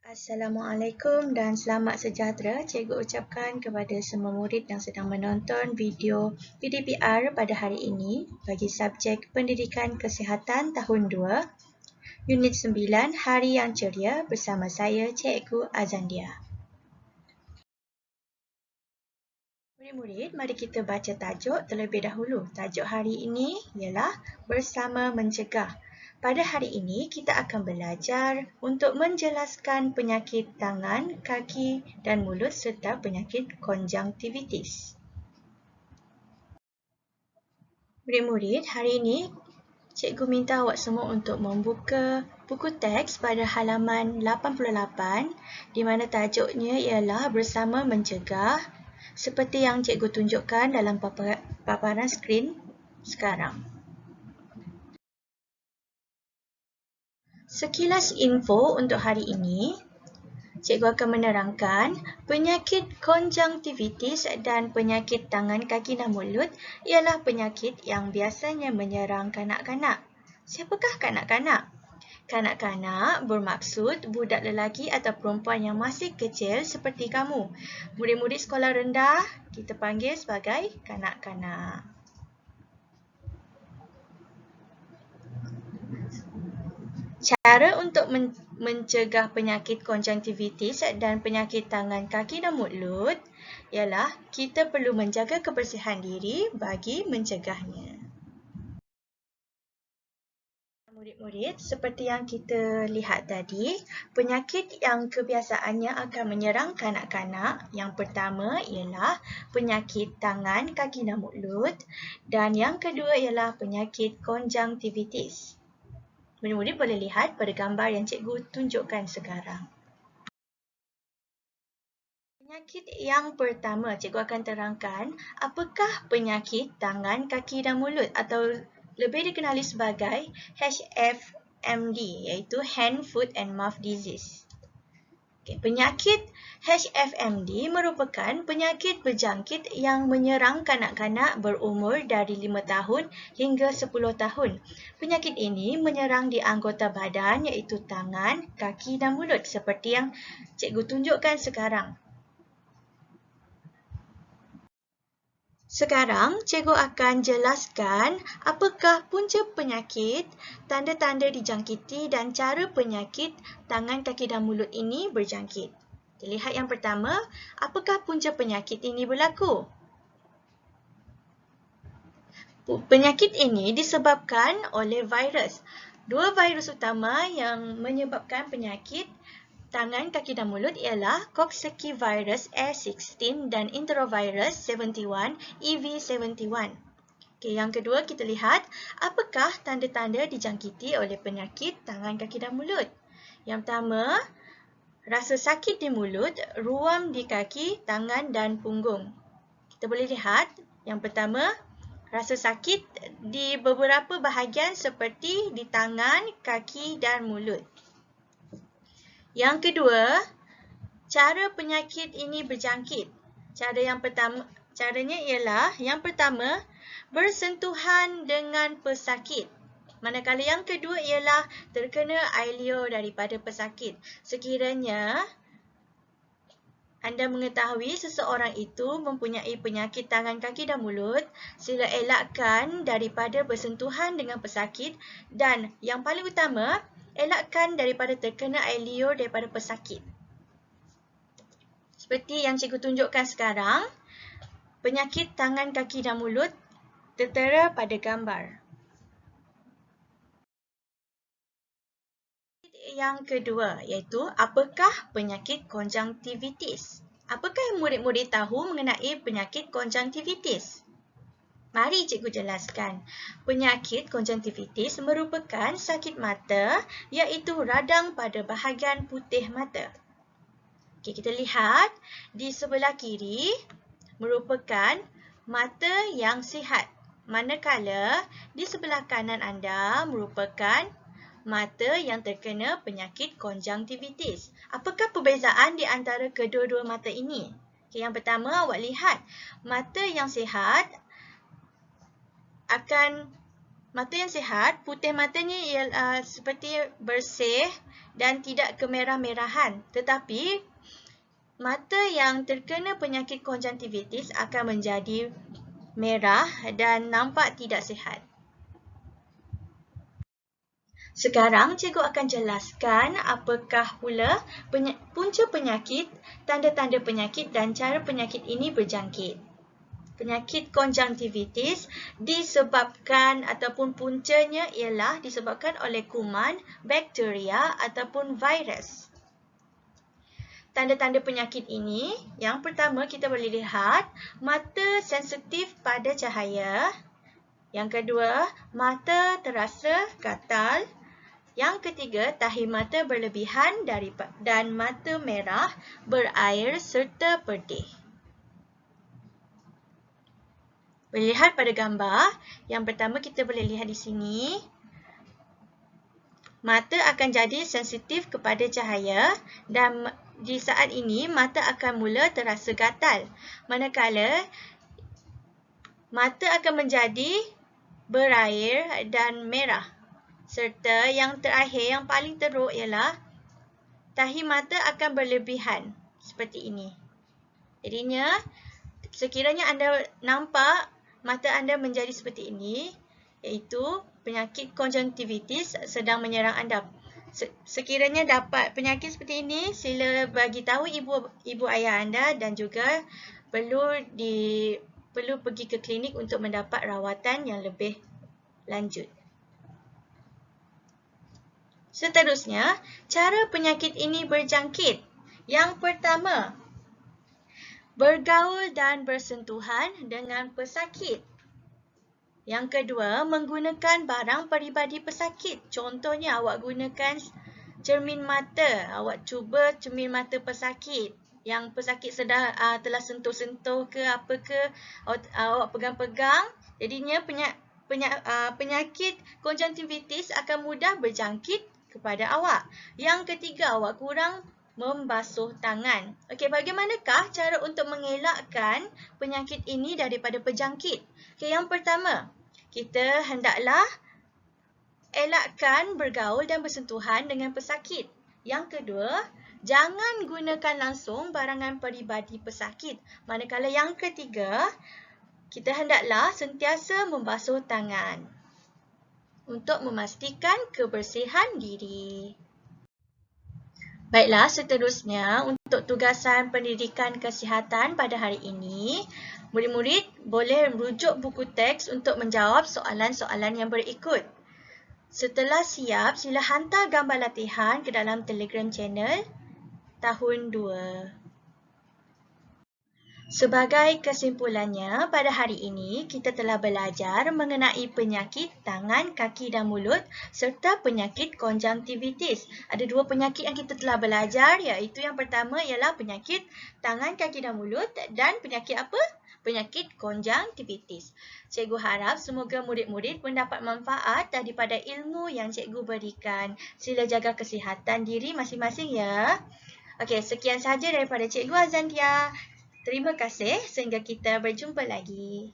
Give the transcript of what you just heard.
Assalamualaikum dan selamat sejahtera. Cikgu ucapkan kepada semua murid yang sedang menonton video PDPR pada hari ini bagi subjek Pendidikan Kesihatan tahun 2, Unit 9, Hari yang Ceria bersama saya, Cikgu Azandia. Murid-murid, mari kita baca tajuk terlebih dahulu. Tajuk hari ini ialah Bersama Mencegah. Pada hari ini, kita akan belajar untuk menjelaskan penyakit tangan, kaki dan mulut serta penyakit konjungtivitis. Murid-murid, hari ini cikgu minta awak semua untuk membuka buku teks pada halaman 88 di mana tajuknya ialah Bersama Mencegah seperti yang cikgu tunjukkan dalam paparan skrin sekarang. Sekilas info untuk hari ini, cikgu akan menerangkan penyakit konjungtivitis dan penyakit tangan, kaki dan mulut ialah penyakit yang biasanya menyerang kanak-kanak. Siapakah kanak-kanak? Kanak-kanak bermaksud budak lelaki atau perempuan yang masih kecil seperti kamu. Murid-murid sekolah rendah kita panggil sebagai kanak-kanak. Cara untuk mencegah penyakit konjungtivitis dan penyakit tangan, kaki dan mulut ialah kita perlu menjaga kebersihan diri bagi mencegahnya. Murid-murid, seperti yang kita lihat tadi, penyakit yang kebiasaannya akan menyerang kanak-kanak yang pertama ialah penyakit tangan, kaki dan mulut dan yang kedua ialah penyakit konjungtivitis. Murid-murid boleh lihat pada gambar yang cikgu tunjukkan sekarang. Penyakit yang pertama, cikgu akan terangkan apakah penyakit tangan, kaki dan mulut atau lebih dikenali sebagai HFMD, iaitu Hand, Foot and Mouth Disease. Penyakit HFMD merupakan penyakit berjangkit yang menyerang kanak-kanak berumur dari 5 tahun hingga 10 tahun. Penyakit ini menyerang di anggota badan iaitu tangan, kaki dan mulut seperti yang cikgu tunjukkan sekarang. Sekarang, cikgu akan jelaskan apakah punca penyakit, tanda-tanda dijangkiti dan cara penyakit tangan, kaki dan mulut ini berjangkit. Lihat yang pertama, apakah punca penyakit ini berlaku? Penyakit ini disebabkan oleh virus. Dua virus utama yang menyebabkan penyakit tangan, kaki dan mulut ialah Coxsackie virus A16 dan Enterovirus 71 EV71. Yang kedua kita lihat apakah tanda-tanda dijangkiti oleh penyakit tangan, kaki dan mulut. Yang pertama, rasa sakit di mulut, ruam di kaki, tangan dan punggung. Kita boleh lihat yang pertama, rasa sakit di beberapa bahagian seperti di tangan, kaki dan mulut. Yang kedua, cara penyakit ini berjangkit. Caranya ialah yang pertama, bersentuhan dengan pesakit. Manakala yang kedua ialah terkena air liur daripada pesakit. Sekiranya anda mengetahui seseorang itu mempunyai penyakit tangan, kaki dan mulut, sila elakkan daripada bersentuhan dengan pesakit dan yang paling utama, elakkan daripada terkena air liur daripada pesakit. Seperti yang cikgu tunjukkan sekarang, penyakit tangan, kaki dan mulut tertera pada gambar. Yang kedua, iaitu apakah penyakit konjungtivitis? Apakah murid-murid tahu mengenai penyakit konjungtivitis? Mari cikgu jelaskan. Penyakit konjungtivitis merupakan sakit mata iaitu radang pada bahagian putih mata. Kita lihat di sebelah kiri merupakan mata yang sihat. Manakala di sebelah kanan anda merupakan mata yang terkena penyakit konjungtivitis. Apakah perbezaan di antara kedua-dua mata ini? Yang pertama, awak lihat mata yang sihat akan mata yang sihat, putih matanya ialah seperti bersih dan tidak kemerah-merahan. Tetapi mata yang terkena penyakit konjungtivitis akan menjadi merah dan nampak tidak sihat. Sekarang cikgu akan jelaskan apakah pula punca penyakit, tanda-tanda penyakit dan cara penyakit ini berjangkit. Penyakit konjungtivitis disebabkan ataupun puncanya ialah disebabkan oleh kuman, bakteria ataupun virus. Tanda-tanda penyakit ini, yang pertama kita boleh lihat mata sensitif pada cahaya. Yang kedua, mata terasa gatal. Yang ketiga, tahi mata berlebihan dan mata merah, berair serta pedih. Boleh lihat pada gambar. Yang pertama kita boleh lihat di sini. Mata akan jadi sensitif kepada cahaya dan di saat ini mata akan mula terasa gatal. Manakala mata akan menjadi berair dan merah. Serta yang terakhir, yang paling teruk ialah tahi mata akan berlebihan seperti ini. Jadinya, sekiranya anda nampak mata anda menjadi seperti ini, iaitu penyakit konjungtivitis sedang menyerang anda. Sekiranya dapat penyakit seperti ini, sila bagi tahu ibu ayah anda dan juga perlu pergi ke klinik untuk mendapat rawatan yang lebih lanjut. Seterusnya, cara penyakit ini berjangkit. Yang pertama, bergaul dan bersentuhan dengan pesakit. Yang kedua, menggunakan barang peribadi pesakit. Contohnya, awak gunakan cermin mata. Awak cuba cermin mata pesakit. Yang pesakit telah sentuh-sentuh ke apa ke, awak pegang-pegang. Jadinya penyakit konjungtivitis akan mudah berjangkit kepada awak. Yang ketiga, awak kurang membasuh tangan. Okey, bagaimanakah cara untuk mengelakkan penyakit ini daripada berjangkit? Okey, yang pertama, kita hendaklah elakkan bergaul dan bersentuhan dengan pesakit. Yang kedua, jangan gunakan langsung barangan peribadi pesakit. Manakala yang ketiga, kita hendaklah sentiasa membasuh tangan untuk memastikan kebersihan diri. Baiklah, seterusnya untuk tugasan pendidikan kesihatan pada hari ini, murid-murid boleh merujuk buku teks untuk menjawab soalan-soalan yang berikut. Setelah siap, sila hantar gambar latihan ke dalam Telegram channel tahun 2. Sebagai kesimpulannya, pada hari ini kita telah belajar mengenai penyakit tangan, kaki dan mulut serta penyakit konjungtivitis. Ada dua penyakit yang kita telah belajar, iaitu yang pertama ialah penyakit tangan, kaki dan mulut dan penyakit apa? Penyakit konjungtivitis. Cikgu harap semoga murid-murid mendapat manfaat daripada ilmu yang cikgu berikan. Sila jaga kesihatan diri masing-masing ya. Okey, sekian sahaja daripada Cikgu Azandia. Terima kasih sehingga kita berjumpa lagi.